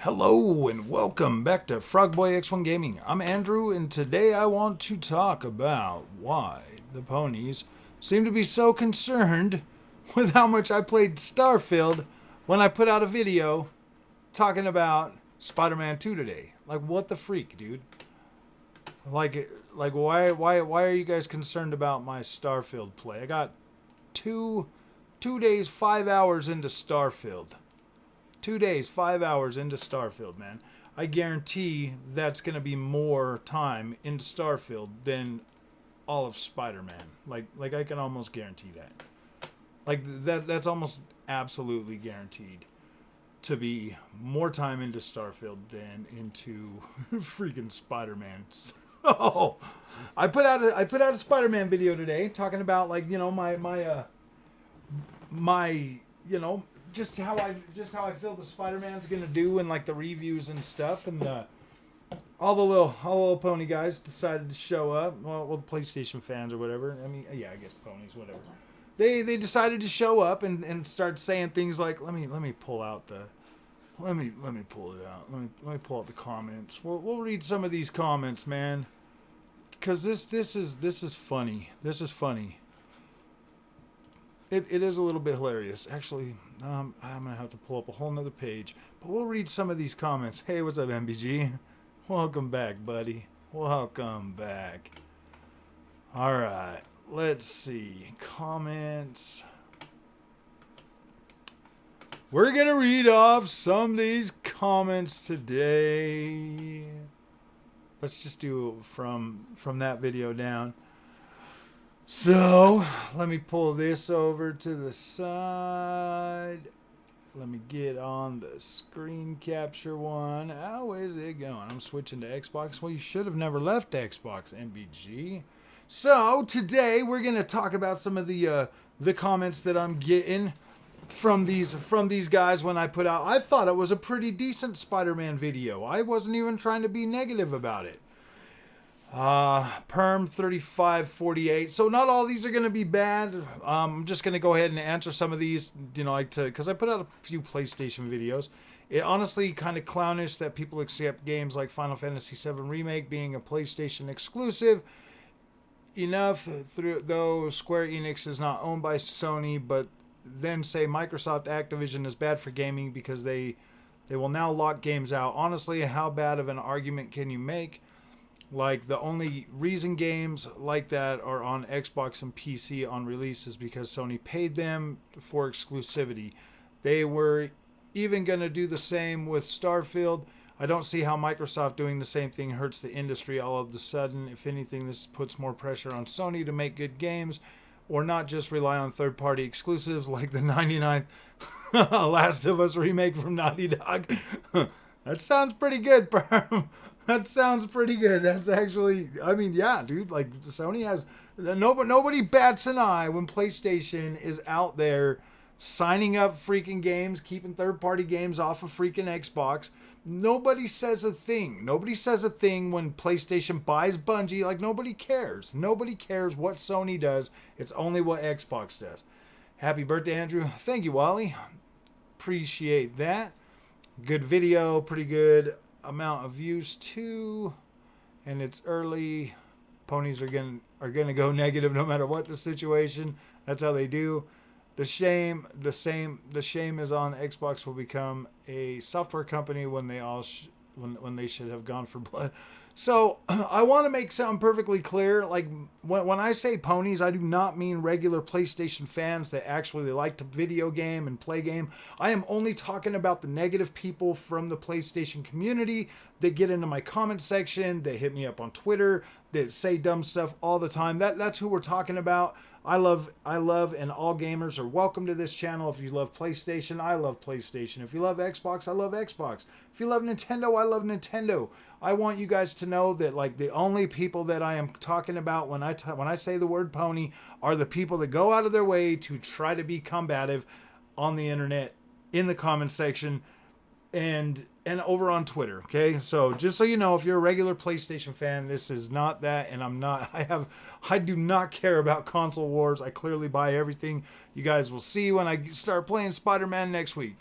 Hello and welcome back to Frogboy X1 Gaming. I'm Andrew and today I want to talk about why the ponies seem to be so concerned with how much I played Starfield when I put out a video talking about Spider-Man 2 today. Like, what the freak, dude? Like why are you guys concerned about my Starfield play? I got two days, 5 hours into Starfield. 2 days, 5 hours into Starfield, man. I guarantee that's going to be more time into Starfield than all of Spider-Man. Like I can almost guarantee that. That's almost absolutely guaranteed to be more time into Starfield than into freaking Spider-Man. So, I put out a Spider-Man video today talking about my just how I feel the Spider-Man's gonna do and like the reviews and stuff, and all the little pony guys decided to show up. Well, the PlayStation fans or whatever. I mean, yeah, I guess ponies, whatever. They decided to show up and start saying things like, let me pull out the, let me pull it out. Let me pull out the comments. We'll read some of these comments, man, because this is funny. This is funny. It is a little bit hilarious. Actually, I'm going to have to pull up a whole nother page. But we'll read some of these comments. Hey, what's up, MBG? Welcome back, buddy. Welcome back. All right. Let's see. Comments. We're going to read off some of these comments today. Let's just do from that video down. So, let me pull this over to the side. Let me get on the screen capture one. How is it going? I'm switching to Xbox. Well, you should have never left Xbox, MBG. So, today we're going to talk about some of the comments that I'm getting from these guys when I put out. I thought it was a pretty decent Spider-Man video. I wasn't even trying to be negative about it. Perm 3548. So not all these are going to be bad. I'm just going to go ahead and answer some of these, because I put out a few PlayStation videos. It honestly kind of clownish that people accept games like Final Fantasy VII Remake being a PlayStation exclusive. Enough, though Square Enix is not owned by Sony, but then say Microsoft Activision is bad for gaming because they will now lock games out. Honestly, how bad of an argument can you make? Like, the only reason games like that are on Xbox and PC on release is because Sony paid them for exclusivity. They were even going to do the same with Starfield. I don't see how Microsoft doing the same thing hurts the industry all of a sudden. If anything, this puts more pressure on Sony to make good games or not just rely on third-party exclusives like the 99th Last of Us remake from Naughty Dog. That sounds pretty good, Perm. That sounds pretty good. That's actually, I mean, yeah, dude. Like, Sony has nobody bats an eye when PlayStation is out there signing up freaking games, keeping third-party games off of freaking Xbox. Nobody says a thing. Nobody says a thing when PlayStation buys Bungie. Like, nobody cares. Nobody cares what Sony does. It's only what Xbox does. Happy birthday, Andrew. Thank you, Wally. Appreciate that. Good video. Pretty good amount of views too, and it's early. Ponies are gonna go negative no matter what the situation. That's how they do. The shame is on Xbox will become a software company when they when they should have gone for blood. So I want to make something perfectly clear. Like, when I say ponies, I do not mean regular PlayStation fans that actually like to video game and play game. I am only talking about the negative people from the PlayStation community that get into my comment section, that hit me up on Twitter, that say dumb stuff all the time. That's who we're talking about. I love, and all gamers are welcome to this channel. If you love PlayStation, I love PlayStation. If you love Xbox, I love Xbox. If you love Nintendo, I love Nintendo. I want you guys to know that, like, the only people that I am talking about when I say the word pony are the people that go out of their way to try to be combative on the internet, in the comment section, and over on Twitter. Okay, so just so you know, if you're a regular PlayStation fan, this is not that, and I do not care about console wars. I clearly buy everything. You guys will see when I start playing Spider-Man next week.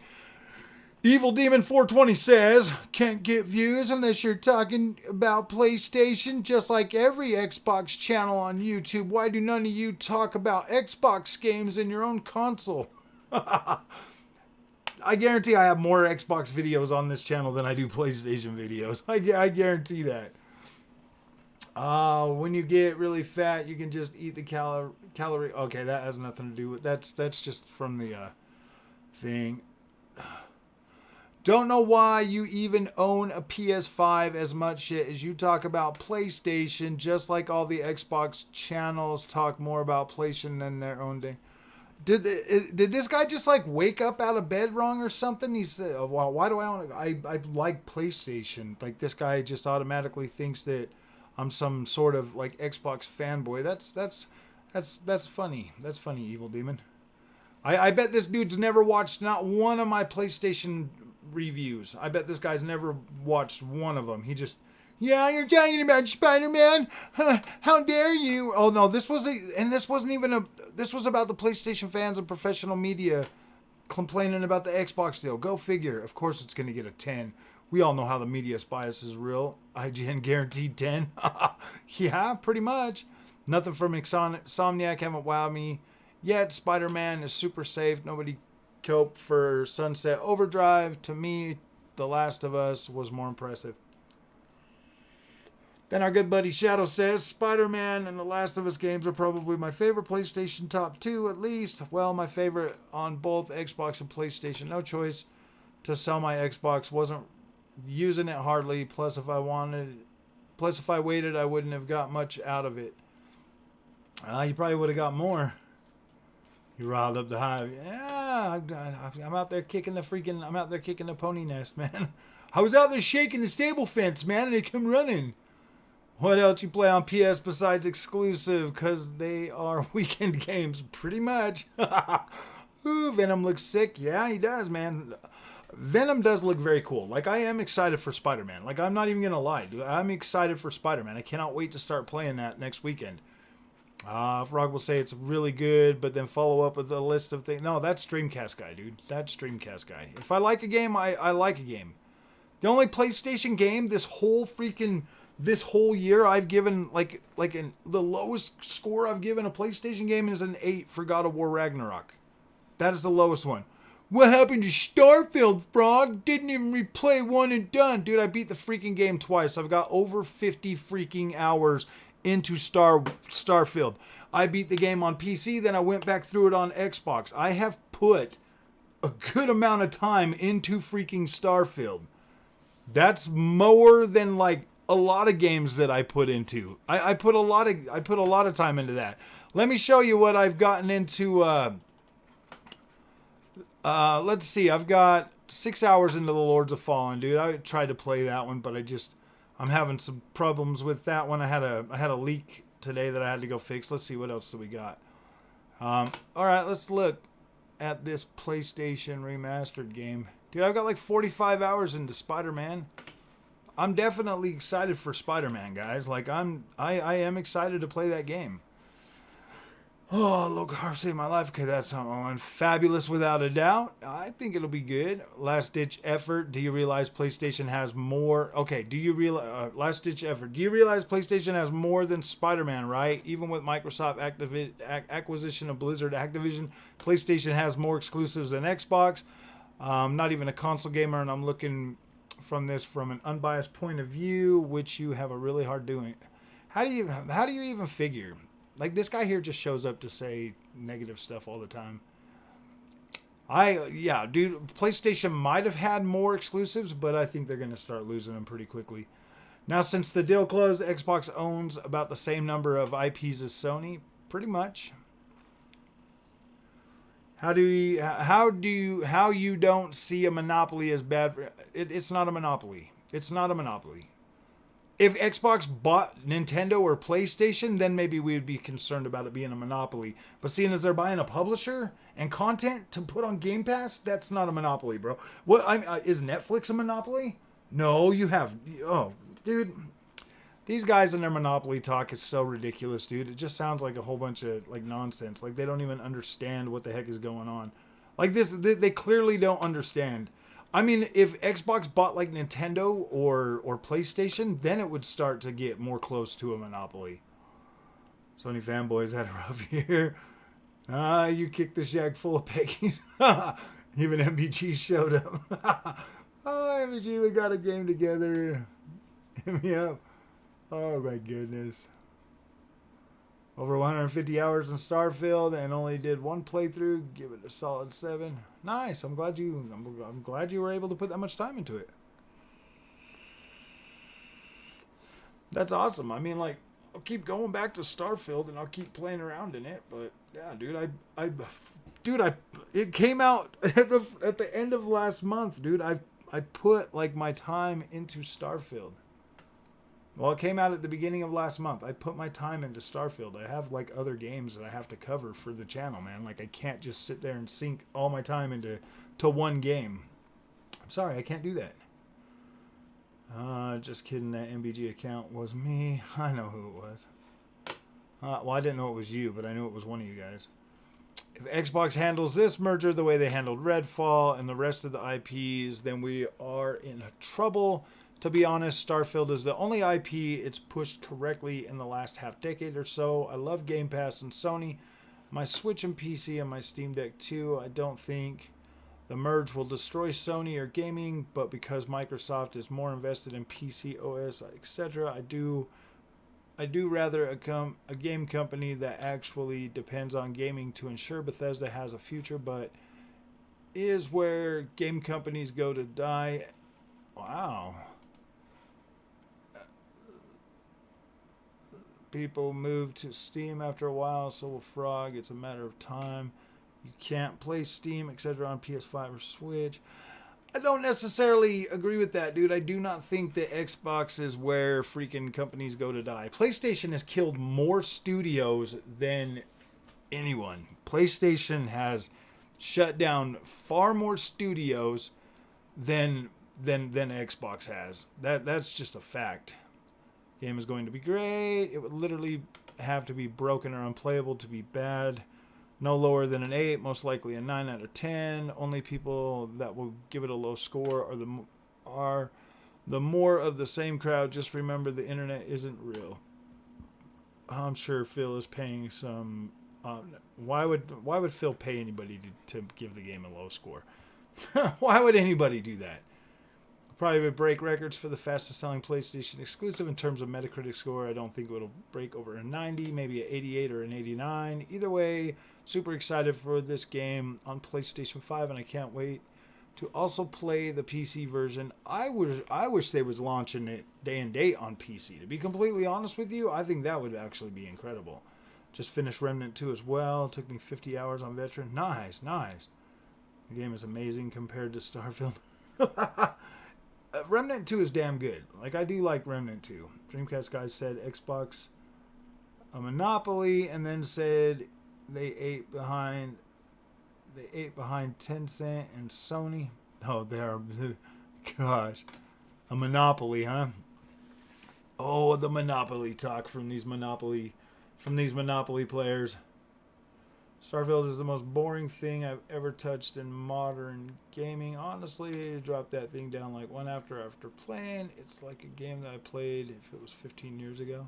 Evil Demon 420 says, can't get views unless you're talking about PlayStation, just like every Xbox channel on YouTube. Why do none of you talk about Xbox games in your own console? I guarantee I have more Xbox videos on this channel than I do PlayStation videos. I guarantee that. When you get really fat, you can just eat the calorie. Okay, that has nothing to do with that's just from the thing. Don't know why you even own a PS5 as much shit as you talk about PlayStation, just like all the Xbox channels talk more about PlayStation than their own day. Did this guy just like wake up out of bed wrong or something? He said, oh, well, why do I want to? I like PlayStation. Like this guy just automatically thinks that I'm some sort of like Xbox fanboy. That's funny. That's funny, Evil Demon. I bet this dude's never watched not one of my PlayStation reviews. I bet this guy's never watched one of them. He just, yeah, you're talking about Spider-Man? How dare you? Oh no, this was about the PlayStation fans and professional media complaining about the Xbox deal. Go figure. Of course it's going to get a 10. We all know how the media's bias is real. IGN guaranteed 10. Yeah, pretty much. Nothing from Insomniac haven't wowed me yet. Spider-Man is super safe. Nobody coped for Sunset Overdrive. To me, The Last of Us was more impressive. Then our good buddy Shadow says, Spider-Man and The Last of Us games are probably my favorite PlayStation top 2 at least. Well, my favorite on both Xbox and PlayStation. No choice to sell my Xbox. Wasn't using it hardly. Plus if I waited, I wouldn't have got much out of it. You probably would have got more. You riled up the hive. Yeah, I'm out there kicking the pony nest, man. I was out there shaking the stable fence, man, and they come running. What else you play on PS besides exclusive? Because they are weekend games, pretty much. Ooh, Venom looks sick. Yeah, he does, man. Venom does look very cool. Like, I am excited for Spider-Man. Like, I'm not even going to lie, dude. I'm excited for Spider-Man. I cannot wait to start playing that next weekend. Frog will say it's really good, but then follow up with a list of things. No, that's Dreamcast guy, dude. That's Dreamcast guy. If I like a game, I like a game. The only PlayStation game this whole year I've given the lowest score I've given a PlayStation game is an 8 for God of War Ragnarok. That is the lowest one. What happened to Starfield, Frog? Didn't even replay one and done. Dude, I beat the freaking game twice. I've got over 50 freaking hours into Starfield. I beat the game on PC, then I went back through it on Xbox. I have put a good amount of time into freaking Starfield. That's more than like a lot of games that I put into. I put a lot of time into that. Let me show you what I've gotten into. Let's see. I've got 6 hours into the Lords of Fallen, dude. I tried to play that one, but I'm having some problems with that one. I had a leak today that I had to go fix. Let's see what else do we got. All right, let's look at this PlayStation remastered game. Dude, I've got like 45 hours into Spider-Man. I'm definitely excited for Spider-Man, guys. Like I am excited to play that game. Oh, local harp saved my life. Okay, that's on. Fabulous without a doubt. I think it'll be good. Last ditch effort. Do you realize PlayStation has more? Okay, do you realize last ditch effort? Do you realize PlayStation has more than Spider-Man, right? Even with Microsoft acquisition of Blizzard Activision, PlayStation has more exclusives than Xbox. I'm not even a console gamer, and I'm looking from this from an unbiased point of view, which you have a really hard doing. How do you even figure? Like, this guy here just shows up to say negative stuff all the time. Dude, PlayStation might have had more exclusives, but I think they're going to start losing them pretty quickly. Now, since the deal closed, Xbox owns about the same number of IPs as Sony, pretty much. How you don't see a monopoly as bad? It's not a monopoly. It's not a monopoly. If Xbox bought Nintendo or PlayStation, then maybe we would be concerned about it being a monopoly. But seeing as they're buying a publisher and content to put on Game Pass, that's not a monopoly, bro. Is Netflix a monopoly? No, you have. Oh, dude. These guys and their monopoly talk is so ridiculous, dude. It just sounds like a whole bunch of like nonsense. Like they don't even understand what the heck is going on. Like this, they clearly don't understand. I mean, if Xbox bought like Nintendo or PlayStation, then it would start to get more close to a monopoly. Sony fanboys had a rough year. You kicked the shack full of Peggies. Even MBG showed up. Oh, MBG, we got a game together. Hit me up. Oh my goodness. Over 150 hours in Starfield and only did one playthrough. Give it a solid 7. Nice. I'm glad you were able to put that much time into it. That's awesome. I mean, like, I'll keep going back to Starfield and I'll keep playing around in it. But yeah, dude, it came out at the end of last month, dude. I put like my time into Starfield. Well, it came out at the beginning of last month. I put my time into Starfield. I have like other games that I have to cover for the channel, man. Like I can't just sit there and sink all my time into one game. I'm sorry, I can't do that. Just kidding. That MBG account was me. I know who it was. Well, I didn't know it was you, but I knew it was one of you guys. If Xbox handles this merger the way they handled Redfall and the rest of the IPs, then we are in trouble. To be honest, Starfield is the only IP it's pushed correctly in the last half decade or so. I love Game Pass and Sony. My Switch and PC and my Steam Deck too. I don't think the merge will destroy Sony or gaming, but because Microsoft is more invested in PC, OS, etc., I do rather a game company that actually depends on gaming to ensure Bethesda has a future, but is where game companies go to die. Wow. People move to Steam after a while, so will Frog. It's a matter of time. You can't play Steam, etc. on PS5 or Switch. I don't necessarily agree with that, dude. I do not think that Xbox is where freaking companies go to die. PlayStation has killed more studios than anyone. PlayStation has shut down far more studios than Xbox has. That's just a fact. Game is going to be great. It would literally have to be broken or unplayable to be bad. No lower than an 8, most likely a 9 out of 10. Only people that will give it a low score are the more of the same crowd. Just remember, the internet isn't real. I'm sure Phil is paying some. Why would Phil pay anybody to give the game a low score? Why would anybody do that? Probably would break records for the fastest selling PlayStation exclusive in terms of Metacritic score. I don't think it'll break over a 90, maybe an 88 or an 89. Either way, super excited for this game on PlayStation 5, and I can't wait to also play the PC version. I wish they was launching it day and date on PC. To be completely honest with you, I think that would actually be incredible. Just finished Remnant 2 as well. Took me 50 hours on Veteran. Nice. The game is amazing compared to Starfield. Remnant 2 is damn good. Like, I do like Remnant 2. Dreamcast guys said Xbox a monopoly, and then said they ate behind Tencent and Sony. Oh, they're gosh, a monopoly, huh? Oh, the monopoly talk from these monopoly players. Starfield is the most boring thing I've ever touched in modern gaming. Honestly, drop that thing down like one after playing. It's like a game that I played if it was 15 years ago.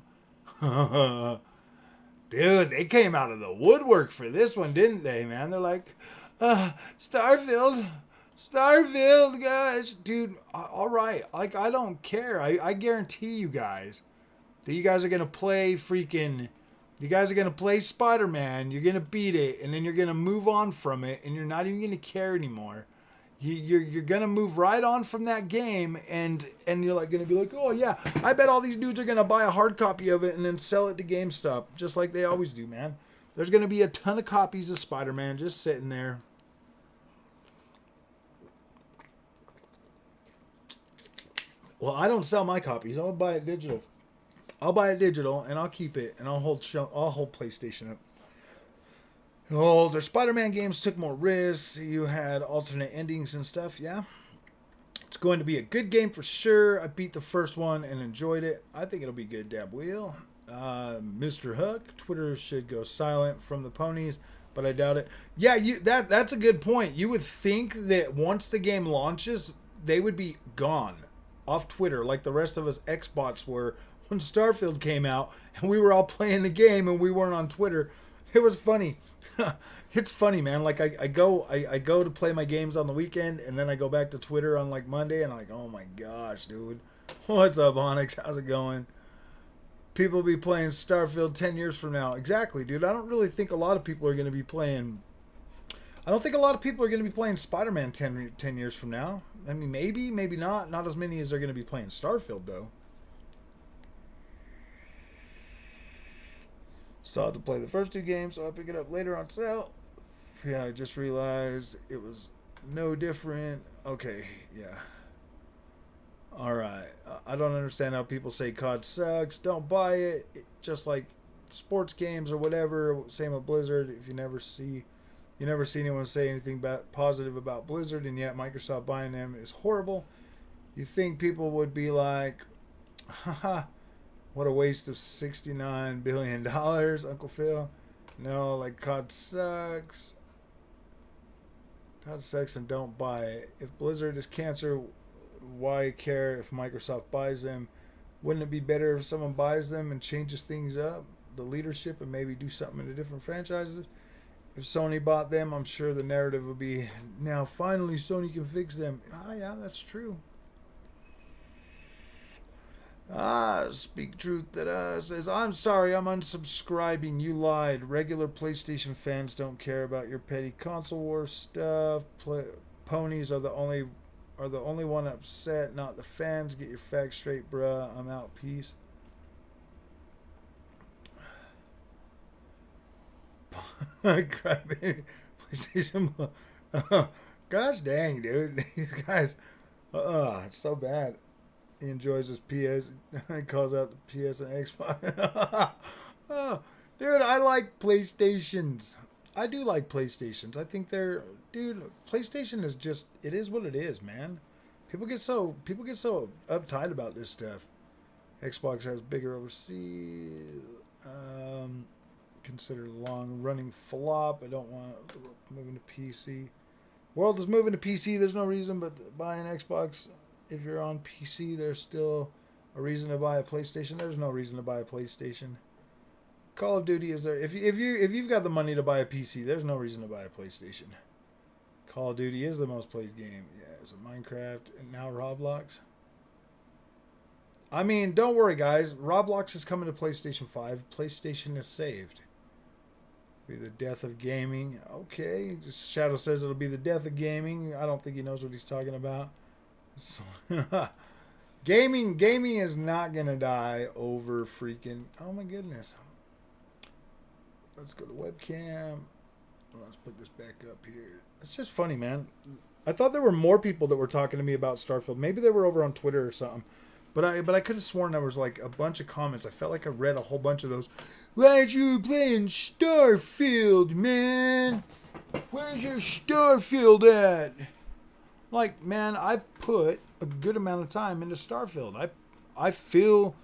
Dude, they came out of the woodwork for this one, didn't they, man? They're like, Starfield, guys. Dude, all right. Like, I don't care. I guarantee you guys that you guys are going to play freaking... You guys are going to play Spider-Man, you're going to beat it, and then you're going to move on from it, and you're not even going to care anymore. You're going to move right on from that game, and you're like going to be like, oh yeah, I bet all these dudes are going to buy a hard copy of it and then sell it to GameStop, just like they always do, man. There's going to be a ton of copies of Spider-Man just sitting there. Well, I don't sell my copies. I'll buy it digital. I'll buy it digital, and I'll keep it, and I'll hold PlayStation up. Oh, their Spider-Man games took more risks. You had alternate endings and stuff. Yeah, it's going to be a good game for sure. I beat the first one and enjoyed it. I think it'll be good. Dab Wheel, Mr. Hook. Twitter should go silent from the Ponies, but I doubt it. Yeah, that's a good point. You would think that once the game launches, they would be gone off Twitter like the rest of us Xbots were when Starfield came out and we were all playing the game and we weren't on Twitter. It was funny. It's funny, man. Like I go to play my games on the weekend and then I go back to Twitter on like Monday and I'm like, oh my gosh, dude. What's up, Onyx? How's it going? People be playing Starfield 10 years from now. Exactly, dude. I don't really think a lot of people are going to be playing... I don't think a lot of people are going to be playing Spider-Man 10 years from now. I mean, maybe, maybe not. Not as many as are going to be playing Starfield, though. Still have to play the first 2 games, so I'll pick it up later on sale. Yeah, I just realized it was no different. Okay, yeah. Alright. I don't understand how people say COD sucks. Don't buy it. Just like sports games or whatever. Same with Blizzard. If you never see anyone say anything positive about Blizzard, and yet Microsoft buying them is horrible. You think people would be like, haha, what a waste of $69 billion, Uncle Phil. No, like COD sucks. COD sucks and don't buy it. If Blizzard is cancer, why care if Microsoft buys them? Wouldn't it be better if someone buys them and changes things up, the leadership, and maybe do something in the different franchises? If Sony bought them, I'm sure the narrative would be, now finally Sony can fix them. Ah, yeah, that's true. Speak Truth that says, I'm sorry, I'm unsubscribing. You lied. Regular PlayStation fans don't care about your petty console war stuff. Ponies are the only one upset, not the fans. Get your facts straight, bruh. I'm out. Peace. Crybaby. PlayStation. Gosh dang, dude. These guys. It's so bad. He enjoys his PS. He calls out the PS and Xbox. Oh, dude, I like PlayStations. I do like PlayStations. I think they're... Dude, PlayStation is just... It is what it is, man. People get so uptight about this stuff. Xbox has bigger overseas. Considered a long-running flop. I don't want moving to PC. World is moving to PC. There's no reason but buy an Xbox. If you're on PC, there's still a reason to buy a PlayStation. There's no reason to buy a PlayStation. Call of Duty is there. If you've got the money to buy a PC, there's no reason to buy a PlayStation. Call of Duty is the most played game. Yeah, it's Minecraft and now Roblox. I mean, don't worry, guys. Roblox is coming to PlayStation 5. PlayStation is saved. Be the death of gaming. Okay, just Shadow says it'll be the death of gaming. I don't think he knows what he's talking about. Gaming is not gonna die over freaking... Oh my goodness. Let's go to webcam. Let's put this back up here. It's just funny, man. I thought there were more people that were talking to me about Starfield. Maybe they were over on Twitter or something. But I could have sworn there was like a bunch of comments. I felt like I read a whole bunch of those. Why aren't you playing Starfield, man? Where's your Starfield at? Like, man, I put a good amount of time into Starfield. I feel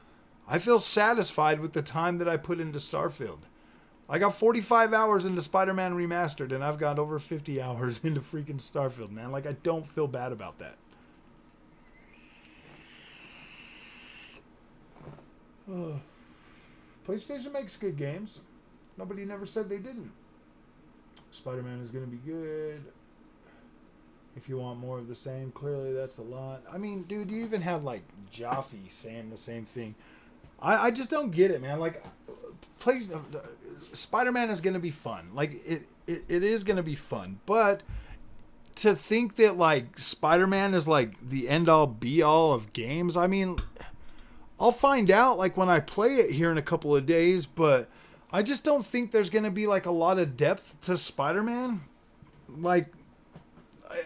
satisfied with the time that I put into Starfield. I got 45 hours into Spiderman Remastered, and I've got over 50 hours into freaking Starfield, man. Like, I don't feel bad about that. PlayStation makes good games. Nobody never said they didn't. Spider-Man is going to be good. If you want more of the same, clearly that's a lot. I mean, dude, you even have like Jaffe saying the same thing. I just don't get it, man. Like, Spider-Man is going to be fun. Like, it is going to be fun. But to think that like Spider-Man is like the end-all be-all of games, I mean, I'll find out like when I play it here in a couple of days. But I just don't think there's going to be like a lot of depth to Spider-Man. Like,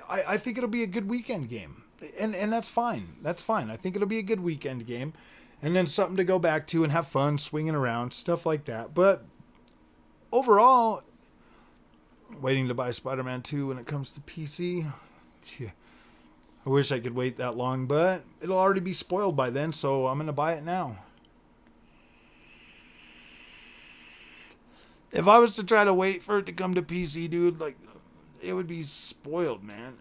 I think it'll be a good weekend game. And that's fine. That's fine. I think it'll be a good weekend game. And then something to go back to and have fun swinging around, stuff like that. But overall, waiting to buy Spider-Man 2 when it comes to PC. Yeah. I wish I could wait that long, but it'll already be spoiled by then, so I'm going to buy it now. If I was to try to wait for it to come to PC, dude, like, it would be spoiled, man.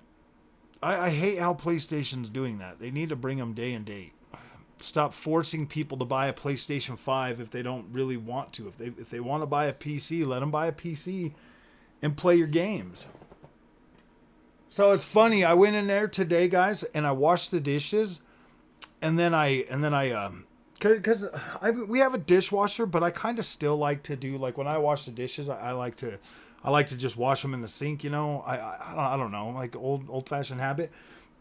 I hate how PlayStation's doing that. They need to bring them day and date. Stop forcing people to buy a PlayStation 5 if they don't really want to. If they want to buy a PC, let them buy a PC and play your games. So it's funny. I went in there today, guys, and I washed the dishes, and then I because we have a dishwasher, but I kind of still like to do, like, when I wash the dishes, I like to just wash them in the sink. You know, I don't know, like old fashioned habit.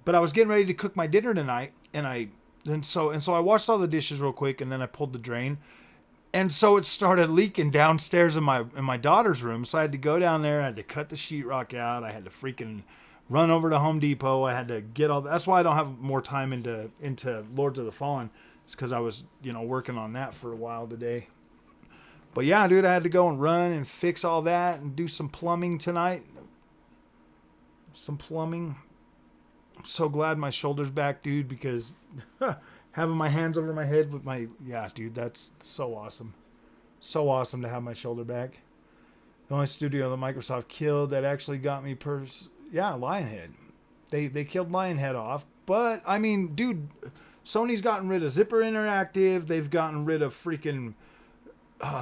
But I was getting ready to cook my dinner tonight, and so I washed all the dishes real quick, and then I pulled the drain. And so it started leaking downstairs in my daughter's room. So I had to go down there. I had to cut the sheetrock out. I had to freaking run over to Home Depot. I had to get all that. That's why I don't have more time into Lords of the Fallen. It's because I was, working on that for a while today. But yeah, dude, I had to go and run and fix all that and do some plumbing tonight. Some plumbing. I'm so glad my shoulder's back, dude, because having my hands over my head with yeah, dude, that's so awesome. So awesome to have my shoulder back. The only studio that Microsoft killed that actually got me Lionhead. They killed Lionhead off. But, I mean, dude, Sony's gotten rid of Zipper Interactive. They've gotten rid of freaking...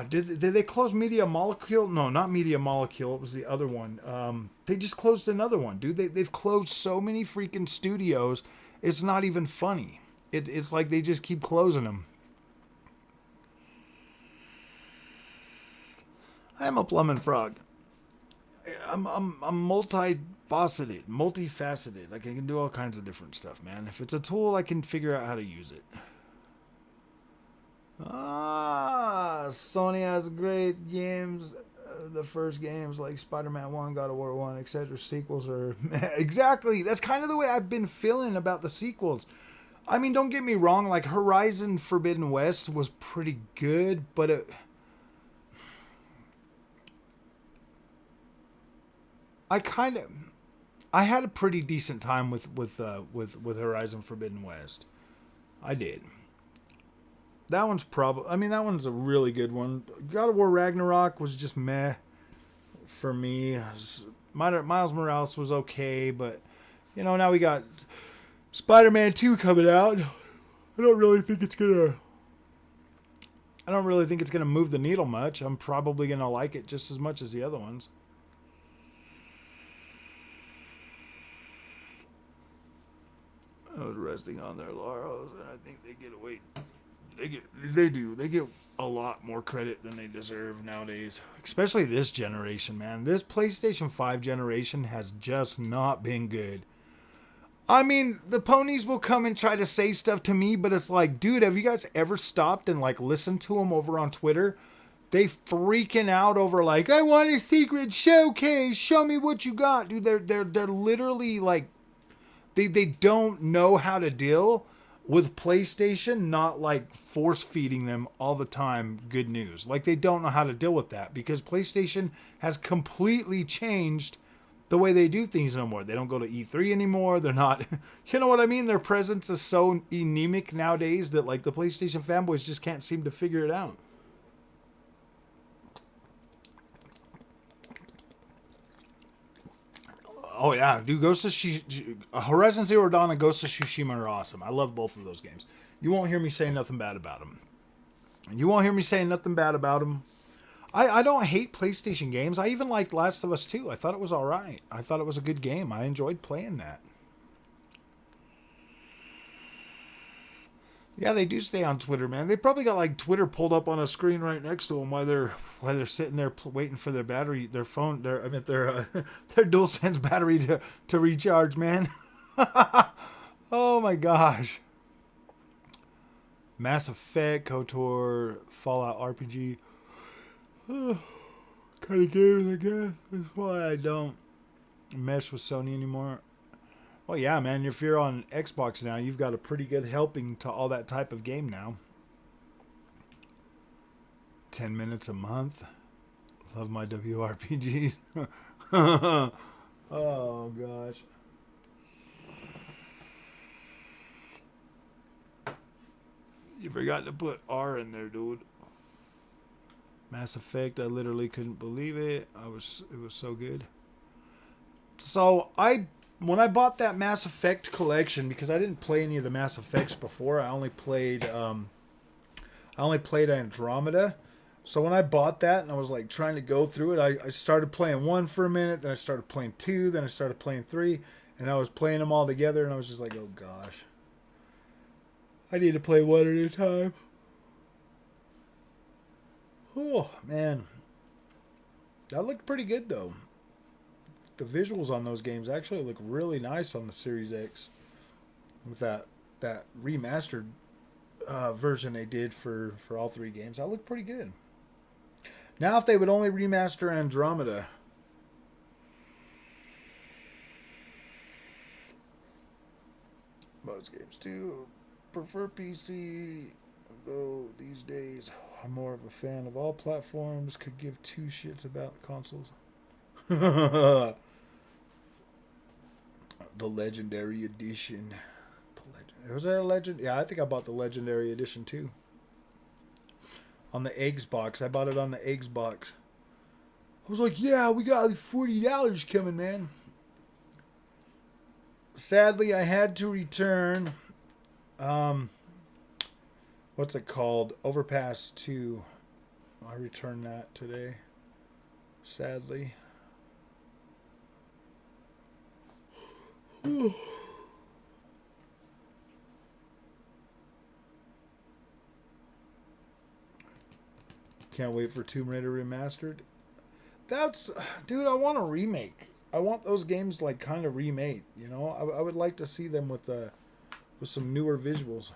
did they close Media Molecule? No, not Media Molecule. It was the other one. They just closed another one, dude. They've closed so many freaking studios. It's not even funny. It's like they just keep closing them. I am a plumbing frog. I'm multifaceted. Like, I can do all kinds of different stuff, man. If it's a tool, I can figure out how to use it. Sony has great games. The first games like Spiderman 1, God of War 1, etc. Sequels are... Exactly. That's kind of the way I've been feeling about the sequels. I mean, don't get me wrong. Like, Horizon Forbidden West was pretty good, but I had a pretty decent time with Horizon Forbidden West. I did. That one's that one's a really good one. God of War Ragnarok was just meh for me. Miles Morales was okay, but now we got Spider-Man 2 coming out. I don't really think it's gonna move the needle much. I'm probably gonna like it just as much as the other ones. I was resting on their laurels, and I think they get away. They do. They get a lot more credit than they deserve nowadays. Especially this generation, man. This PlayStation 5 generation has just not been good. I mean, the Ponies will come and try to say stuff to me, but it's like, dude, have you guys ever stopped and listened to them over on Twitter? They freaking out over I want a secret showcase. Show me what you got, dude. They're literally they don't know how to deal with PlayStation not force feeding them all the time good news. They don't know how to deal with that because PlayStation has completely changed the way they do things no more. They don't go to E3 anymore. They're not, you know what I mean? Their presence is so anemic nowadays that the PlayStation fanboys just can't seem to figure it out. Oh yeah, dude, Horizon Zero Dawn and Ghost of Tsushima are awesome. I love both of those games. You won't hear me say nothing bad about them. I don't hate PlayStation games. I even liked Last of Us 2. I thought it was alright. I thought it was a good game. I enjoyed playing that. Yeah, they do stay on Twitter, man. They probably got Twitter pulled up on a screen right next to them while they're sitting there waiting for their battery, their phone, their DualSense battery to recharge, man. Oh my gosh. Mass Effect, KOTOR, Fallout RPG. Kind of games, I guess. That's why I don't mesh with Sony anymore. Well, yeah, man, if you're on Xbox now, you've got a pretty good helping to all that type of game now. 10 minutes a month. Love my WRPGs. Oh, gosh. You forgot to put R in there, dude. Mass Effect, I literally couldn't believe it. It was so good. So when I bought that Mass Effect collection, because I didn't play any of the Mass Effects before, I only played Andromeda. So when I bought that and I was like trying to go through it, I started playing 1 for a minute, then I started playing 2, then I started playing 3, and I was playing them all together, and I was just like, oh gosh, I need to play one at a time. Oh man, that looked pretty good though. The visuals on those games actually look really nice on the Series X with that remastered version they did for all 3 games. That looked pretty good. Now if they would only remaster Andromeda. Most games too. Prefer PC, though these days I'm more of a fan of all platforms. Could give 2 shits about the consoles. The Legendary Edition. Was there a Legend? Yeah, I think I bought the Legendary Edition too. On the Xbox. I bought it on the Xbox. I was like, yeah, we got $40 coming, man. Sadly, I had to return what's it called? Overpass 2. I returned that today. Sadly. Can't wait for Tomb Raider Remastered. Dude, I want a remake. I want those games like kind of remade, you know? I would like to see them with some newer visuals.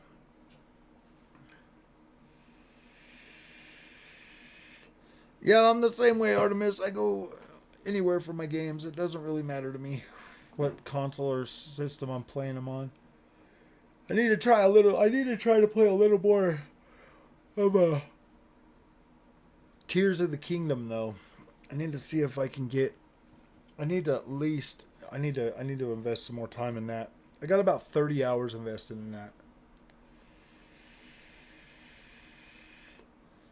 Yeah, I'm the same way, Artemis. I go anywhere for my games. It doesn't really matter to me what console or system I'm playing them on. I need to try to play a little more of Tears of the Kingdom though. I need to see if I can get. I need to invest some more time in that. I got about 30 hours invested in that.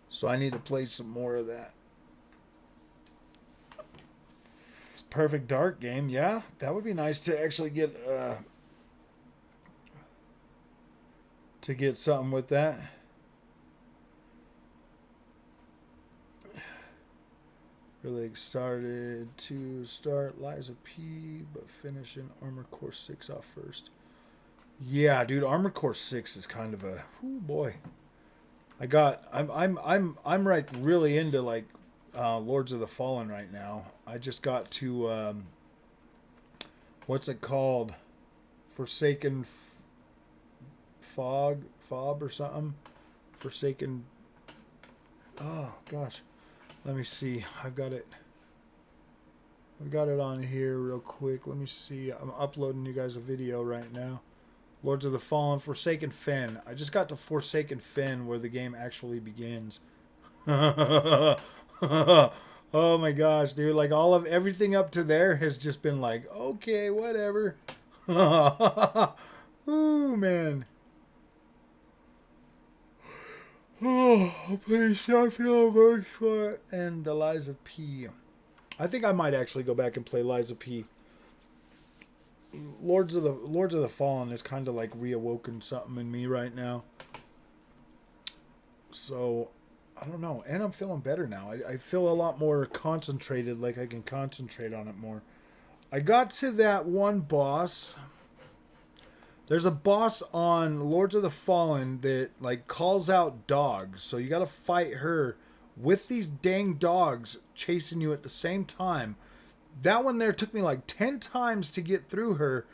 So I need to play some more of that. Perfect Dark game, yeah, that would be nice to actually get something with that. Really excited to start Liza P, but finish in Armored Core 6 off first. Yeah, dude, Armored Core 6 is kind of a boy. I'm like really into like Lords of the Fallen right now. I just got to what's it called? Forsaken Fob or something. Forsaken. Oh gosh, let me see. I've got it on here real quick. Let me see. I'm uploading you guys a video right now. Lords of the Fallen, Forsaken Fen. I just got to Forsaken Fen where the game actually begins. Oh my gosh, dude. Like everything up to there has just been like, okay, whatever. Oh man. Oh, I'm playing Starfield Verse 4 and Liza P. I think I might actually go back and play Liza P. Lords of the Fallen is kind of like reawoken something in me right now. So, I don't know. And I'm feeling better now. I feel a lot more concentrated, like I can concentrate on it more. I got to that one boss. There's a boss on Lords of the Fallen that like calls out dogs. So you got to fight her with these dang dogs chasing you at the same time. That one there took me like 10 times to get through her,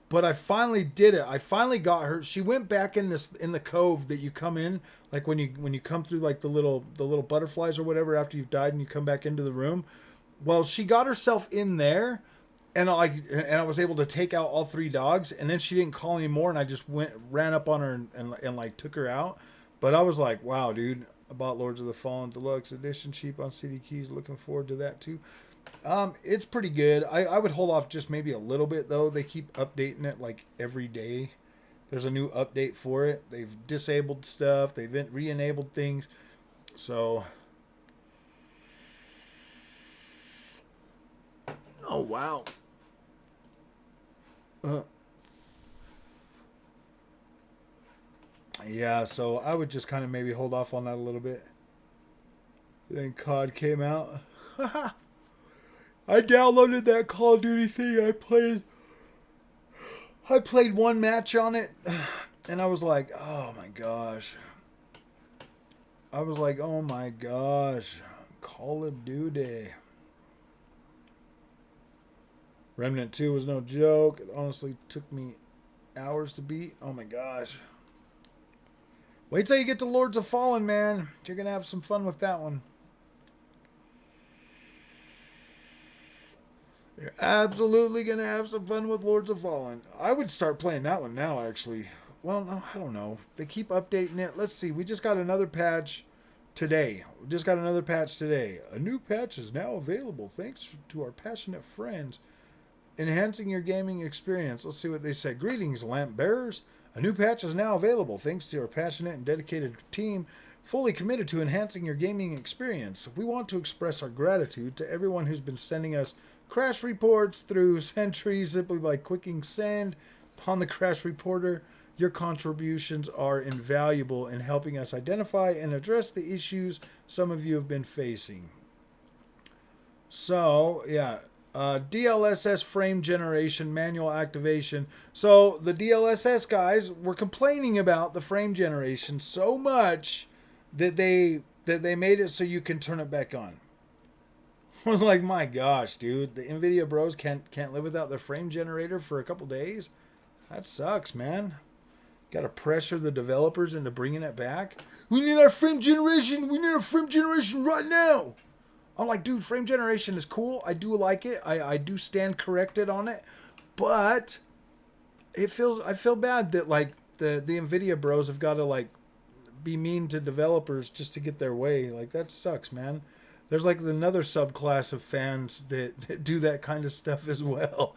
but I finally did it. I finally got her. She went back in the cove that you come in, like when you come through like the little butterflies or whatever after you've died and you come back into the room. Well, she got herself in there, and I was able to take out all 3 dogs, and then she didn't call anymore, and I just ran up on her and like took her out. But I was like, wow, dude, I bought Lords of the Fallen Deluxe Edition cheap on CD Keys. Looking forward to that too. It's pretty good. I would hold off just maybe a little bit though. They keep updating it like every day. There's a new update for it. They've disabled stuff. They've re-enabled things. So Oh, wow. Yeah, so I would just kind of maybe hold off on that a little bit. Then COD came out. I downloaded that Call of Duty thing. I played one match on it, and I was like, oh my gosh. I was like, oh my gosh. Call of Duty. Remnant 2 was no joke. It honestly took me hours to beat. Oh my gosh. Wait till you get to Lords of Fallen, man. You're going to have some fun with that one. You're absolutely going to have some fun with Lords of Fallen. I would start playing that one now, actually. Well, no, I don't know. They keep updating it. Let's see. We just got another patch today. A new patch is now available thanks to our passionate friends. Enhancing your gaming experience. Let's see what they say. Greetings, lamp bearers. A new patch is now available thanks to our passionate and dedicated team fully committed to enhancing your gaming experience. We want to express our gratitude to everyone who's been sending us crash reports through Sentry simply by clicking send upon the crash reporter. Your contributions are invaluable in helping us identify and address the issues some of you have been facing. So, yeah. DLSS frame generation, manual activation. So the DLSS guys were complaining about the frame generation so much that they made it so you can turn it back on. I was like, my gosh, dude, the NVIDIA bros can't live without their frame generator for a couple days. That sucks, man. Got to pressure the developers into bringing it back. We need our frame generation. We need our frame generation right now. I'm like, dude, frame generation is cool. I do like it. I do stand corrected on it. But I feel bad that like the NVIDIA bros have got to like be mean to developers just to get their way. Like that sucks, man. There's like another subclass of fans that do that kind of stuff as well.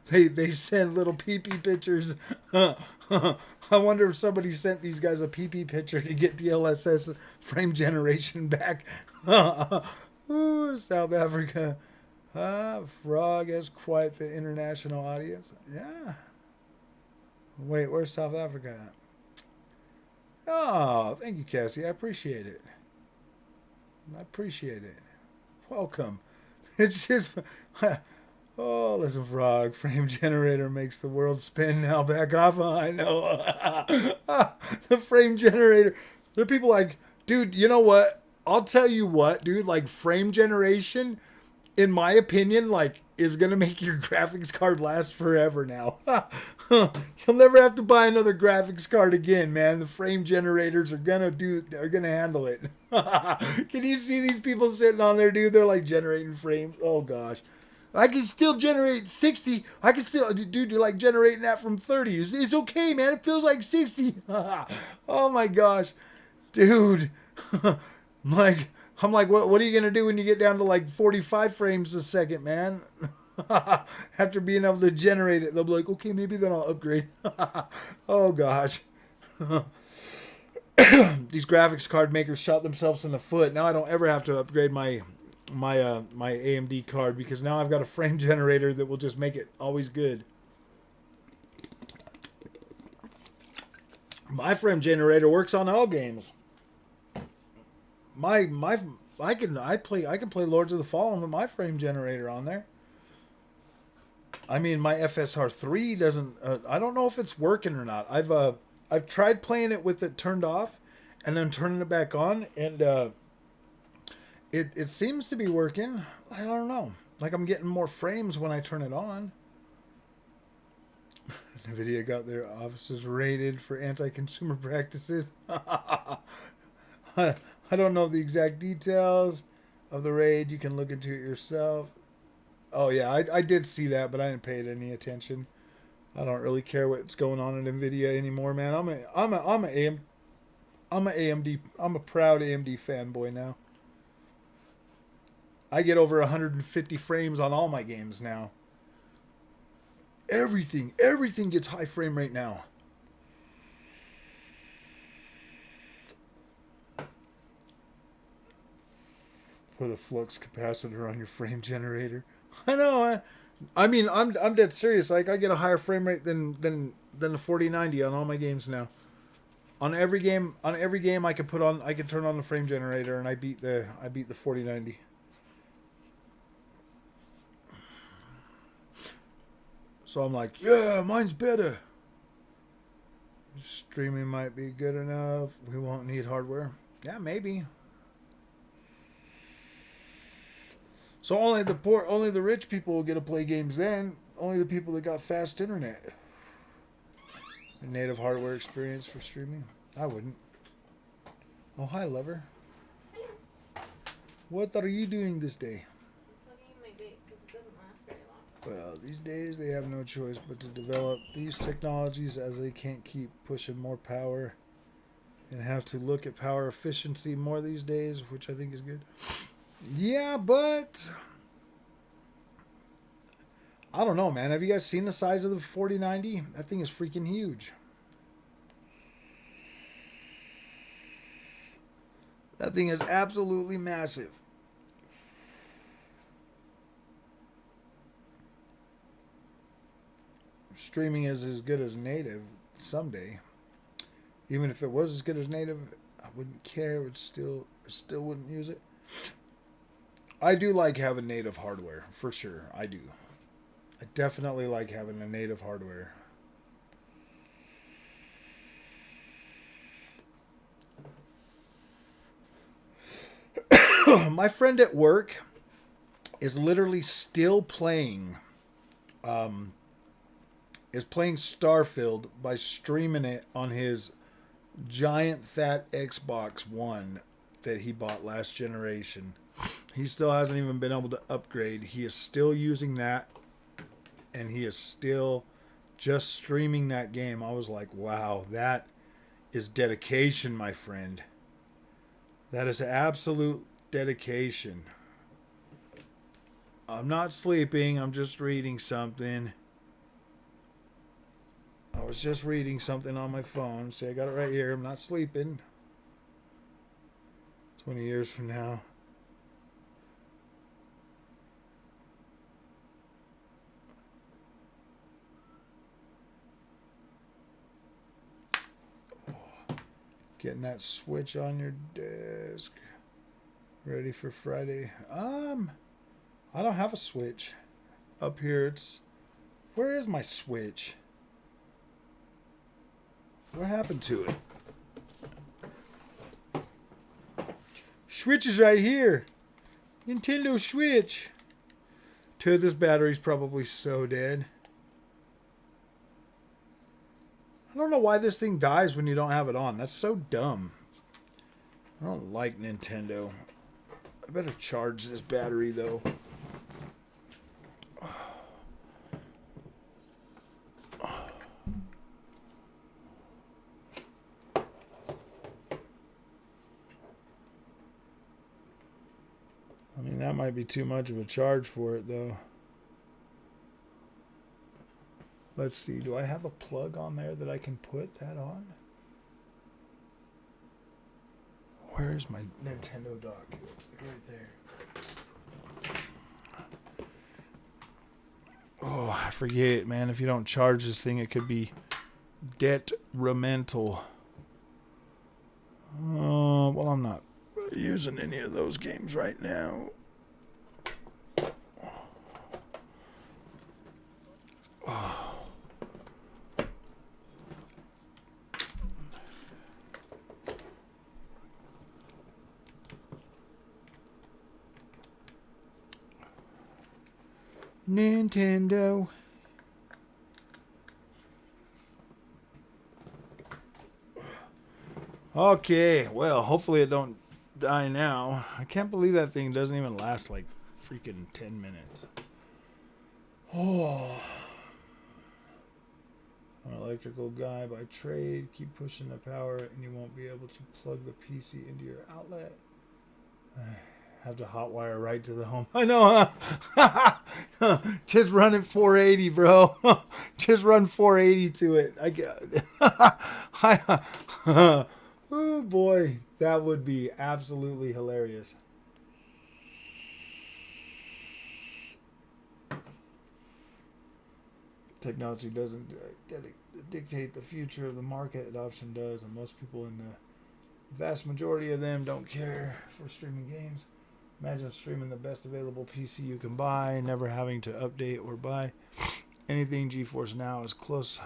They send little pee-pee pictures. I wonder if somebody sent these guys a pee-pee picture to get DLSS frame generation back. Ooh, South Africa. Frog has quite the international audience. Yeah. Wait, where's South Africa at? Oh, thank you, Cassie. I appreciate it. Welcome. It's just... Oh, listen, Frog. Frame generator makes the world spin now. Back off. I know. The frame generator. There are people like, dude, you know what? I'll tell you what, dude. Like, frame generation, in my opinion, like, is going to make your graphics card last forever now. You'll never have to buy another graphics card again, man. The frame generators are going to handle it. Can you see these people sitting on there, dude? They're like generating frames. Oh, gosh. I can still generate 60. I can still, dude, you're like generating that from 30. It's okay, man. It feels like 60. Oh my gosh, dude. I'm like, what are you going to do when you get down to like 45 frames a second, man? After being able to generate it, they'll be like, okay, maybe then I'll upgrade. Oh gosh. These graphics card makers shot themselves in the foot. Now I don't ever have to upgrade my AMD card because now I've got a frame generator that will just make it always good. My frame generator works on all games. I can play Lords of the Fallen with my frame generator on there. I mean, my FSR 3 doesn't. I don't know if it's working or not. I've tried playing it with it turned off, and then turning it back on, and it seems to be working. I don't know. Like I'm getting more frames when I turn it on. NVIDIA got their offices raided for anti-consumer practices. I don't know the exact details of the raid. You can look into it yourself. Oh yeah, I did see that, but I didn't pay it any attention. I don't really care what's going on in NVIDIA anymore, man. I'm a proud AMD fanboy now. I get over 150 frames on all my games now. Everything gets high frame rate now. Put a flux capacitor on your frame generator. I know. I mean, I'm dead serious. Like, I get a higher frame rate than the 4090 on all my games now. On every game, I can turn on the frame generator, and I beat the 4090. So I'm like, yeah, mine's better. Streaming might be good enough. We won't need hardware. Yeah, maybe. So only the rich people will get to play games then. Only the people that got fast internet. A native hardware experience for streaming. I wouldn't. Oh, hi, lover. What are you doing this day? Plugging in my vape because it doesn't last very long. Well, these days they have no choice but to develop these technologies as they can't keep pushing more power and have to look at power efficiency more these days, which I think is good. Yeah, but I don't know, man. Have you guys seen the size of the 4090? That thing is freaking huge. That thing is absolutely massive. Streaming is as good as native someday. Even if it was as good as native, I wouldn't care. I still wouldn't use it. I do like having native hardware, for sure. I do. I definitely like having a native hardware. My friend at work is literally still playing Starfield by streaming it on his giant fat Xbox One that he bought last generation. He still hasn't even been able to upgrade. He is still using that, and he is still just streaming that game. I was like, wow, that is dedication, my friend. That is absolute dedication. I'm not sleeping. I'm just reading something. I was just reading something on my phone. See, I got it right here. I'm not sleeping. 20 years from now. Getting that Switch on your desk. Ready for Friday. I don't have a Switch. Up here it's... Where is my Switch? What happened to it? Switch is right here. Nintendo Switch. Dude, this battery's probably so dead. I don't know why this thing dies when you don't have it on. That's so dumb. I don't like Nintendo. I better charge this battery, though. I mean, that might be too much of a charge for it, though. Let's see. Do I have a plug on there that I can put that on? Where's my Nintendo dock? It's right there. Oh, I forget, man. If you don't charge this thing, it could be detrimental. Oh, well, I'm not using any of those games right now. Oh. Nintendo. Okay, well, hopefully it don't die now. I can't believe that thing doesn't even last like freaking 10 minutes. Oh. I'm an electrical guy by trade. Keep pushing the power and you won't be able to plug the PC into your outlet. Have to hotwire right to the home. I know, huh? Just run at 480, bro. Just run 480 to it. I get. Oh boy, that would be absolutely hilarious. Technology doesn't dictate the future of the market. Adoption does, and most people in the vast majority of them don't care for streaming games. Imagine streaming the best available PC you can buy, never having to update or buy anything. GeForce Now is close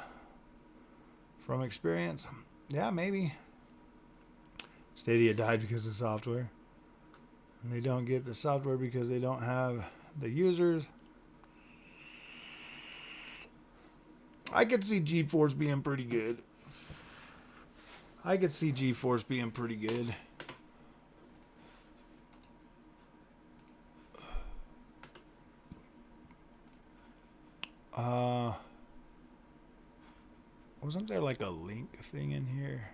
from experience. Yeah, maybe. Stadia died because of software. And they don't get the software because they don't have the users. I could see GeForce being pretty good. Wasn't there like a link thing in here?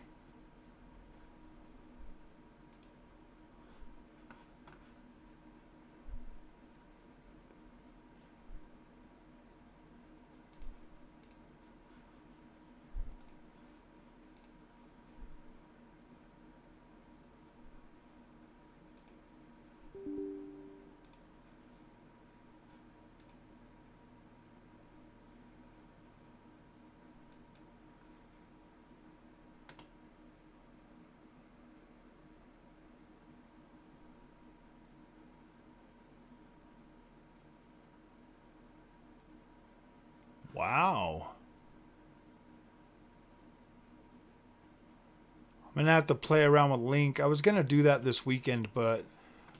Wow. I'm gonna have to play around with Link. I was gonna do that this weekend, but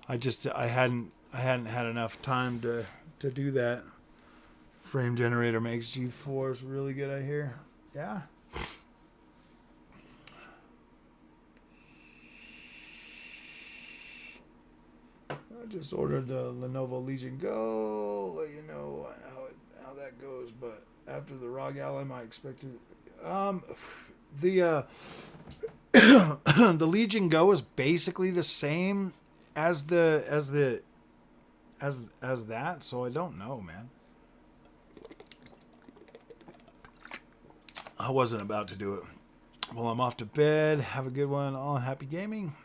I hadn't had enough time to do that. Frame generator makes GeForce really good, I hear. Yeah. I just ordered the Lenovo Legion Go. Let you know how that goes, but after the ROG Ally, I expected the the Legion Go is basically the same as that, so I don't know, man. I wasn't about to do it. Well, I'm off to bed. Have a good one. All happy gaming.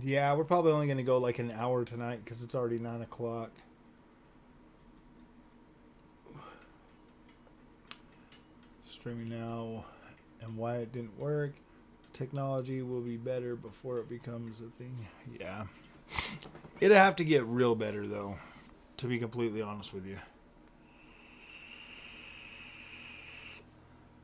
Yeah, we're probably only going to go like an hour tonight because it's already 9 o'clock. Streaming now and why it didn't work. Technology will be better before it becomes a thing. Yeah. It'll have to get real better, though, to be completely honest with you.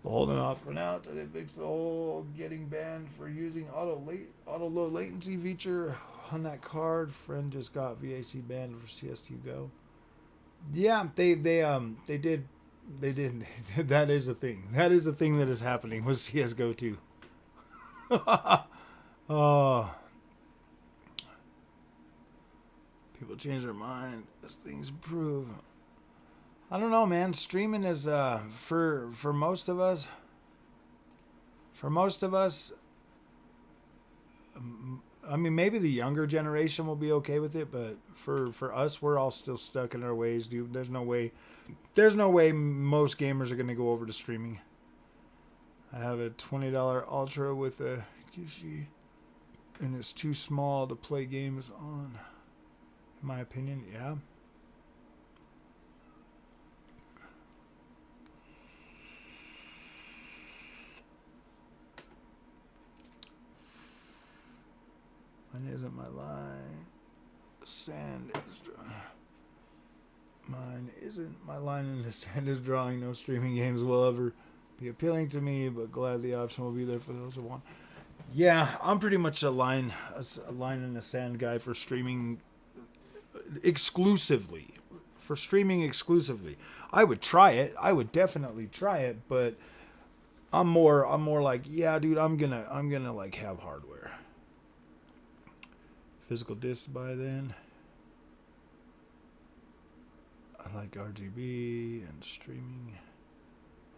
Holding off for now until they fix the whole getting banned for using auto low latency feature on that card. Friend just got VAC banned for CS2 Go. Yeah, they did. That is a thing. That is a thing that is happening with CSGO too. Oh, people change their mind as things improve. I don't know, man. Streaming is for most of us. I mean, maybe the younger generation will be okay with it, but for us, we're all still stuck in our ways, dude. There's no way most gamers are gonna go over to streaming. I have a $20 Ultra with a Kishi, and it's too small to play games on. In my opinion, yeah. Mine isn't my line. Sand is drawing. Mine isn't my line in the sand is drawing. No streaming games will ever be appealing to me, but glad the option will be there for those who want. Yeah, I'm pretty much a line in the sand guy for streaming exclusively. For streaming exclusively, I would try it. I would definitely try it, but I'm more like, yeah, dude, I'm gonna like have hardware. Physical discs by then. I like RGB, and streaming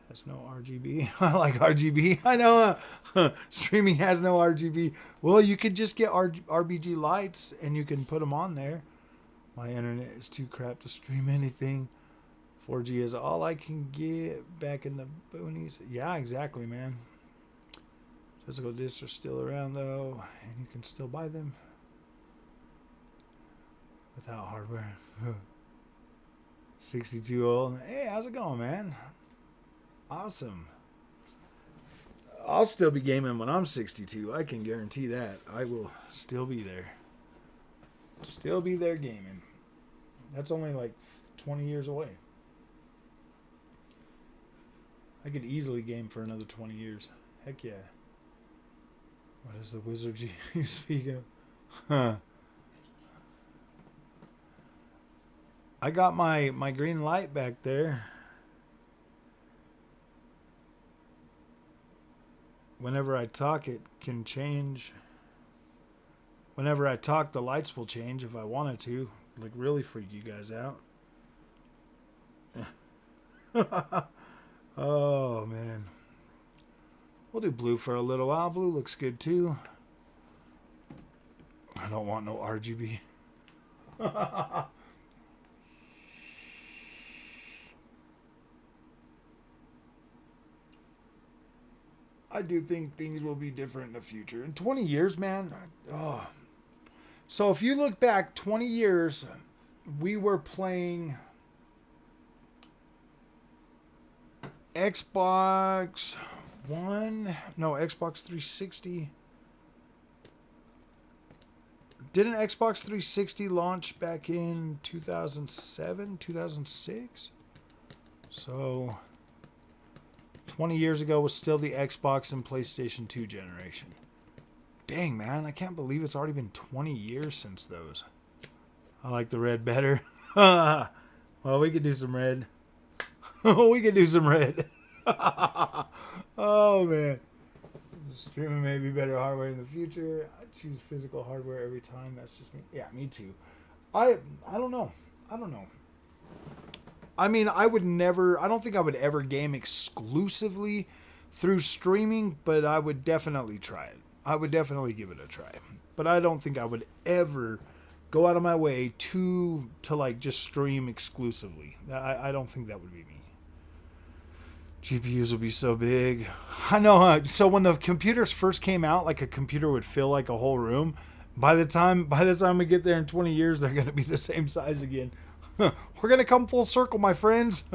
has no RGB. I like RGB. I know streaming has no RGB. Well, you could just get RBG lights and you can put them on there. My internet is too crap to stream anything. 4G is all I can get back in the boonies. Yeah, exactly, man. Physical discs are still around, though, and you can still buy them without hardware. 62 old. Hey, how's it going, man? Awesome. I'll still be gaming when I'm 62. I can guarantee that. I will still be there. Still be there gaming. That's only like 20 years away. I could easily game for another 20 years. Heck yeah. What is the wizard you speak of? Huh. I got my green light back there. Whenever I talk, it can change. Whenever I talk, the lights will change if I wanted to. Like, really freak you guys out. Oh, man. We'll do blue for a little while. Blue looks good, too. I don't want no RGB. I do think things will be different in the future. In 20 years, man. Oh. So if you look back 20 years, we were playing Xbox One. No, Xbox 360. Didn't Xbox 360 launch back in 2007, 2006? So 20 years ago was still the Xbox and PlayStation 2 generation. Dang, man, I can't believe it's already been 20 years since those. I like the red better. Well, we could do some red. We could do some red. Oh, man. Streaming may be better hardware in the future. I choose physical hardware every time. That's just me. Yeah, me too. I don't know. I mean, I don't think I would ever game exclusively through streaming, but I would definitely try it. I would definitely give it a try. But I don't think I would ever go out of my way to like just stream exclusively. I don't think that would be me. GPUs will be so big. I know, huh? So when the computers first came out, like a computer would fill like a whole room. By the time we get there in 20 years, they're going to be the same size again. We're going to come full circle, my friends.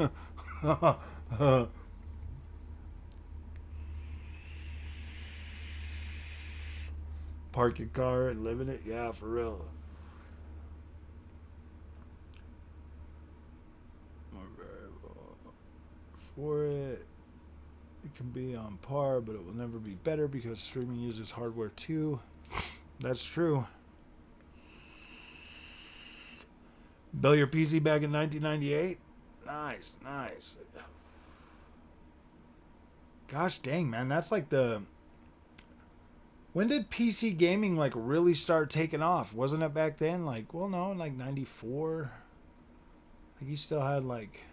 Park your car and live in it? Yeah, for real. More variable. For it can be on par, but it will never be better because streaming uses hardware too. That's true. Built your PC back in 1998? Nice. Gosh dang, man. That's like the... When did PC gaming like really start taking off? Wasn't it back then? Like, well, no, in like 94. Like you still had like...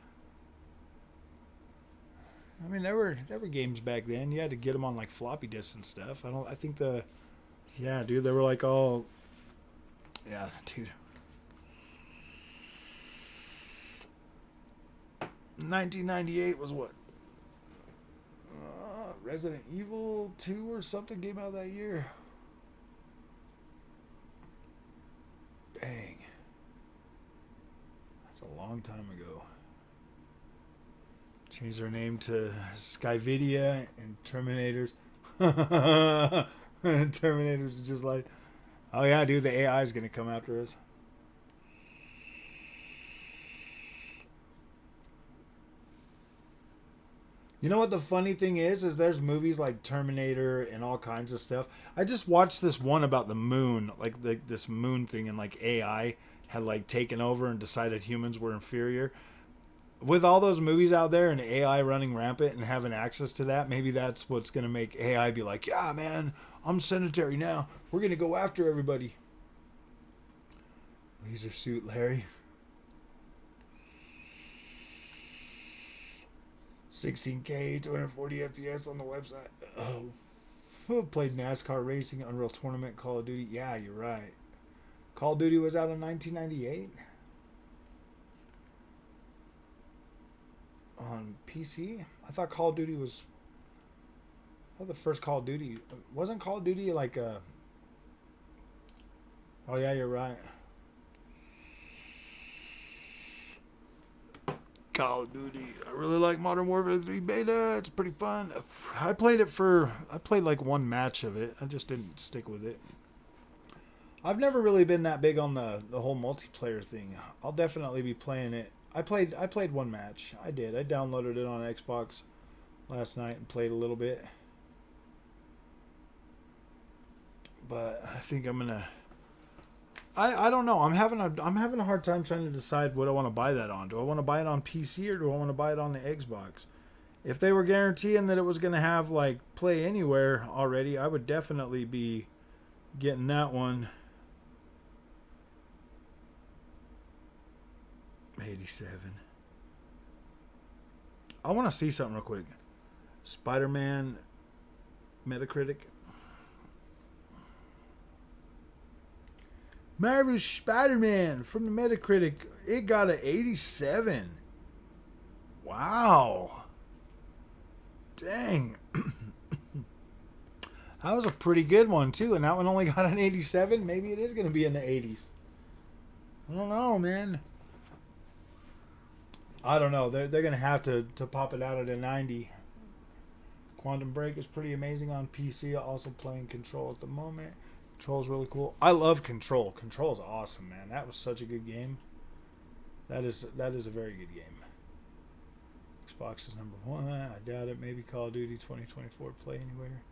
I mean, there were games back then. You had to get them on like floppy disks and stuff. Yeah, dude, they were like all... Yeah, dude. 1998 was what? Resident Evil 2 or something came out that year. Dang. That's a long time ago. Changed their name to Skyvidia and Terminators. Terminators is just like, oh yeah, dude, the AI is going to come after us. You know what the funny thing is there's movies like Terminator and all kinds of stuff. I just watched this one about the moon, like this moon thing, and like AI had like taken over and decided humans were inferior. With all those movies out there and AI running rampant and having access to that, maybe that's what's going to make AI be like, yeah, man, I'm sedentary now. We're going to go after everybody. Laser suit Larry. 16K, 240 FPS on the website. Oh. Played NASCAR racing, Unreal Tournament, Call of Duty. Yeah, you're right. Call of Duty was out in 1998 on PC. I thought Call of Duty was... I thought the first Call of Duty... Wasn't Call of Duty like a... Oh, yeah, you're right. Call of Duty. I really like Modern Warfare 3 beta. It's pretty fun. I played like one match of it. I just didn't stick with it. I've never really been that big on the whole multiplayer thing. I'll definitely be playing it. I played one match. I did. I downloaded it on Xbox last night and played a little bit. But I think I'm gonna. I don't know. I'm having a hard time trying to decide what I want to buy that on. Do I want to buy it on PC or do I want to buy it on the Xbox? If they were guaranteeing that it was gonna have like Play Anywhere already, I would definitely be getting that one. 87. I want to see something real quick. Spiderman Metacritic. Marvel's Spider-Man from the Metacritic. It got an 87. Wow. Dang. That was a pretty good one, too. And that one only got an 87. Maybe it is going to be in the 80s. I don't know, man. I don't know. They're going to have to pop it out at a 90. Quantum Break is pretty amazing on PC. Also playing Control at the moment. Control's really cool. I love Control. Control's awesome, man. That was such a good game. That is a very good game. Xbox is number 1. I doubt it. Maybe Call of Duty 2024 Play Anywhere.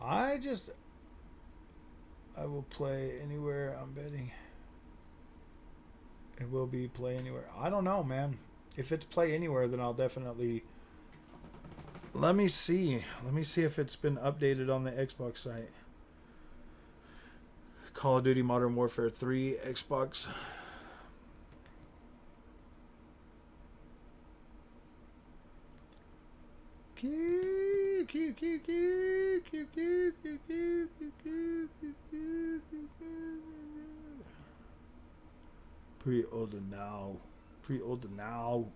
I will play anywhere, I'm betting. It will be Play Anywhere. I don't know, man. If it's Play Anywhere, then I'll definitely... Let me see. Let me see if it's been updated on the Xbox site. Call of Duty Modern Warfare 3, Xbox. Pre-order now. Pre-order now.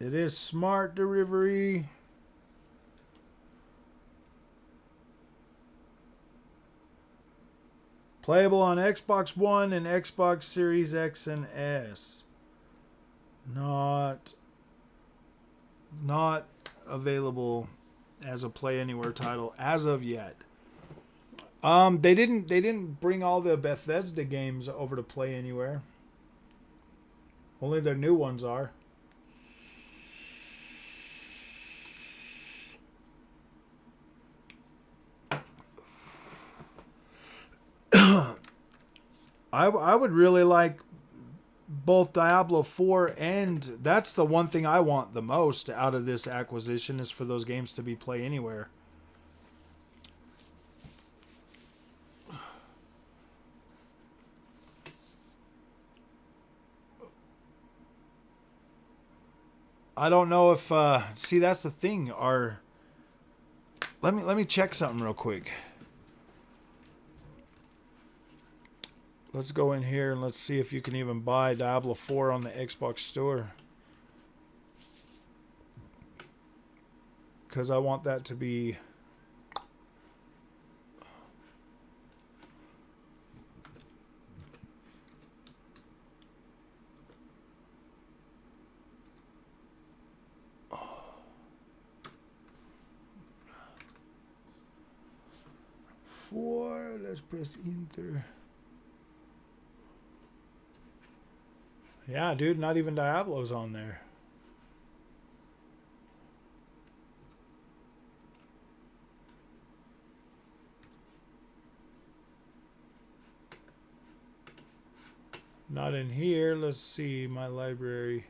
It is smart delivery. Playable on Xbox One and Xbox Series X and S. Not available as a Play Anywhere title as of yet. They didn't bring all the Bethesda games over to Play Anywhere. Only their new ones are. I would really like both Diablo 4 and that's the one thing I want the most out of this acquisition is for those games to be Play Anywhere. I don't know if see that's the thing. Let me check something real quick. Let's go in here and let's see if you can even buy Diablo 4 on the Xbox Store. Because I want that to be... Let's press enter. Yeah, dude, not even Diablo's on there. Not in here. Let's see my library.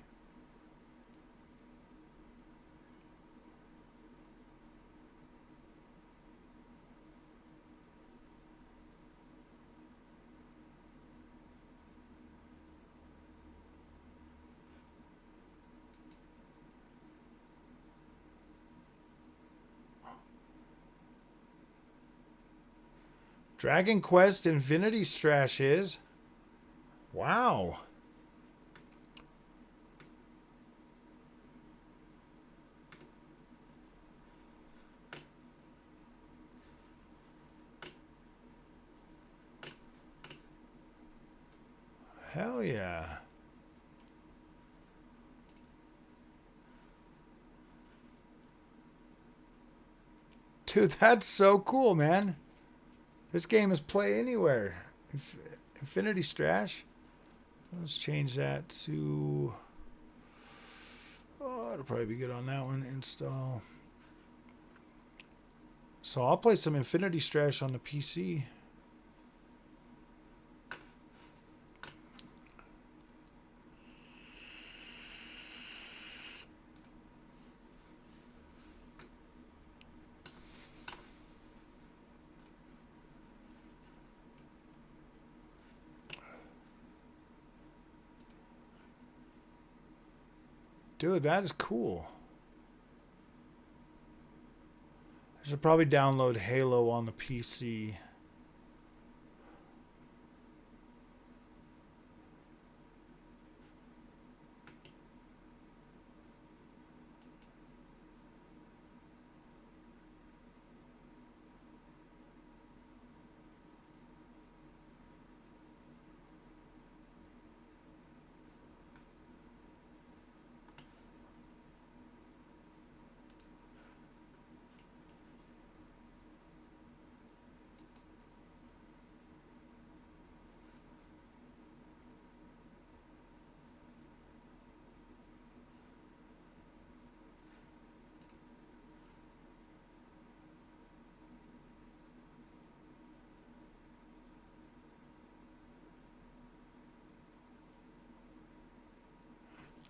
Dragon Quest Infinity Strash is. Wow. Oh, yeah. Dude, that's so cool, man. This game is play anywhere. Infinity Strash. Let's change that to... Oh, it'll probably be good on that one. Install. So I'll play some Infinity Strash on the PC. Dude, that is cool. I should probably download Halo on the PC.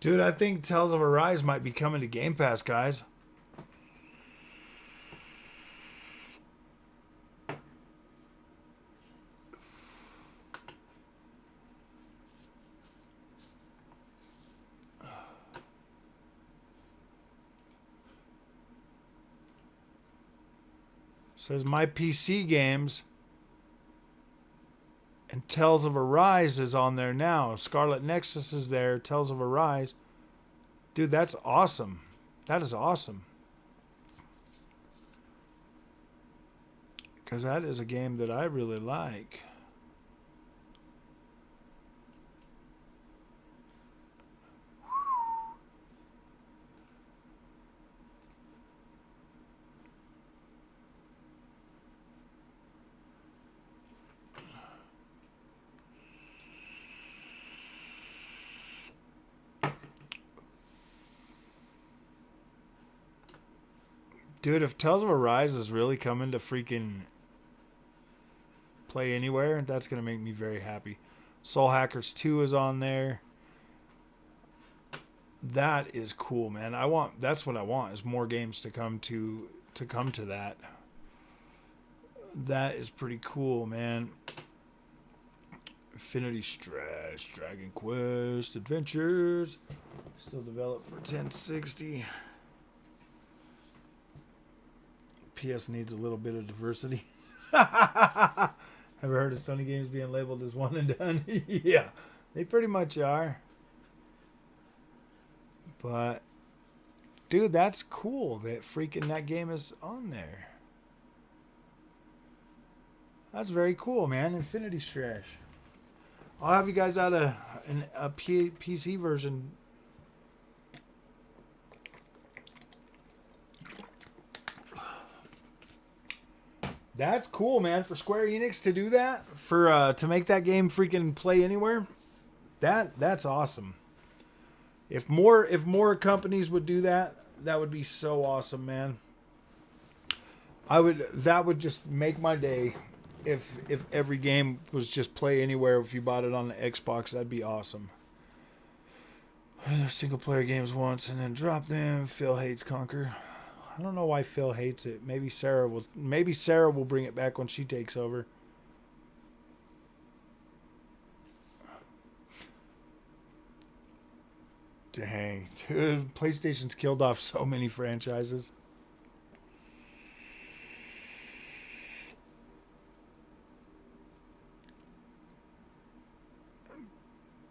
Dude, I think Tales of Arise might be coming to Game Pass, guys. Says my PC games and Tales of Arise is on there now. Scarlet Nexus is there. Tales of Arise. Dude, that's awesome. That is awesome. Because that is a game that I really like. Dude, if Tales of Arise is really coming to freaking play anywhere, that's going to make me very happy. Soul Hackers 2 is on there. That is cool, man. That's what I want, is more games to come to that. That is pretty cool, man. Infinity Strash, Dragon Quest Adventures, still developed for 1060. PS needs a little bit of diversity. Ever heard of Sony games being labeled as one and done? Yeah, they pretty much are. But, dude, that's cool that freaking that game is on there. That's very cool, man. Infinity Strash. I'll have you guys out a PC version. That's cool, man. For Square Enix to do that, for to make that game freaking play anywhere, that's awesome. If more companies would do that, that would be so awesome, man. That would just make my day. If every game was just play anywhere, if you bought it on the Xbox, that'd be awesome. Single player games once and then drop them. Phil hates Conquer. I don't know why Phil hates it. Maybe Sarah will bring it back when she takes over. Dang, dude, PlayStation's killed off so many franchises.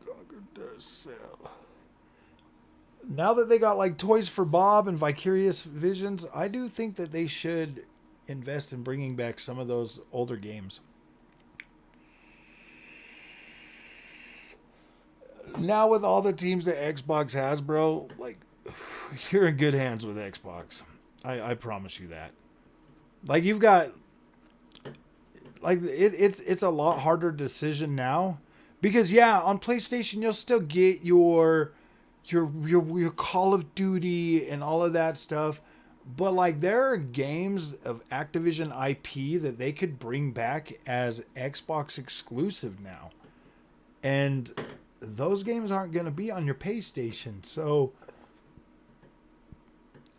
Conquer does sell. Now that they got like Toys for Bob and Vicarious Visions, I do think that they should invest in bringing back some of those older games. Now with all the teams that Xbox has, bro, like you're in good hands with Xbox. I promise you that. Like you've got like it's a lot harder decision now because yeah, on PlayStation you'll still get your Call of Duty and all of that stuff. But like there are games of Activision IP that they could bring back as Xbox exclusive now. And those games aren't going to be on your PlayStation. So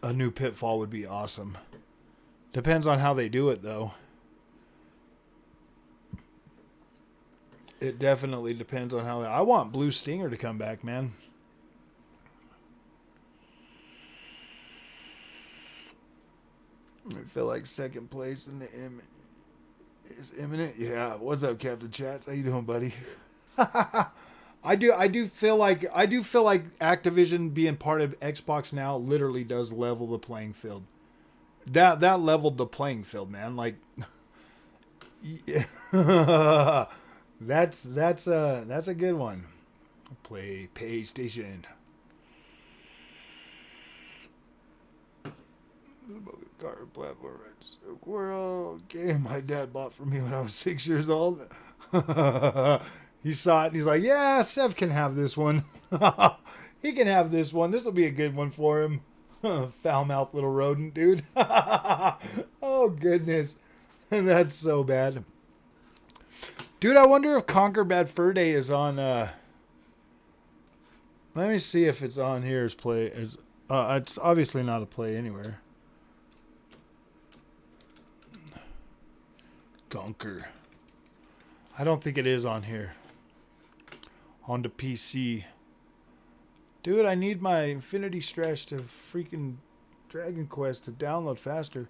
a new Pitfall would be awesome. Depends on how they do it though. It definitely depends on how I want Blue Stinger to come back, man. I feel like second place in the is imminent. Yeah. What's up, Captain Chats? How you doing, buddy? I do feel like Activision being part of Xbox now literally does level the playing field. That leveled the playing field, man. Like that's a good one. Play PlayStation. Car platform squirrel game my dad bought for me when I was 6 years old. He saw it and he's like, yeah, Sev can have this one. He can have this one. This will be a good one for him. Foul-mouthed little rodent, dude. Oh, goodness. That's so bad. Dude, I wonder if Conquer Bad Fur Day is on... Let me see if it's on here as play. It's obviously not a play anywhere. Conquer. I don't think it is on here. On the PC. Dude, I need my Infinity Stretch to freaking Dragon Quest to download faster.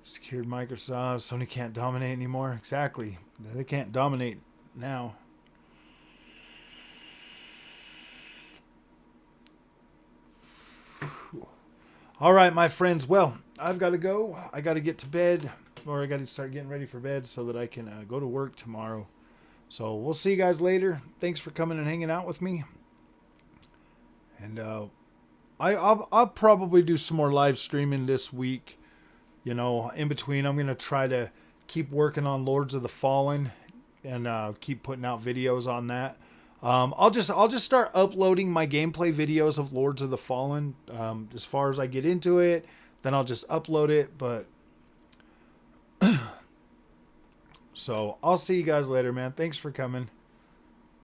Secured Microsoft. Sony can't dominate anymore. Exactly. They can't dominate now. All right, my friends. Well, I've got to go. I got to get to bed. Or I got to start getting ready for bed so that I can go to work tomorrow. So we'll see you guys later. Thanks for coming and hanging out with me. And I'll probably do some more live streaming this week. You know, in between, I'm going to try to keep working on Lords of the Fallen and keep putting out videos on that. I'll just start uploading my gameplay videos of Lords of the Fallen as far as I get into it. Then I'll just upload it. But so I'll see you guys later, man. Thanks for coming.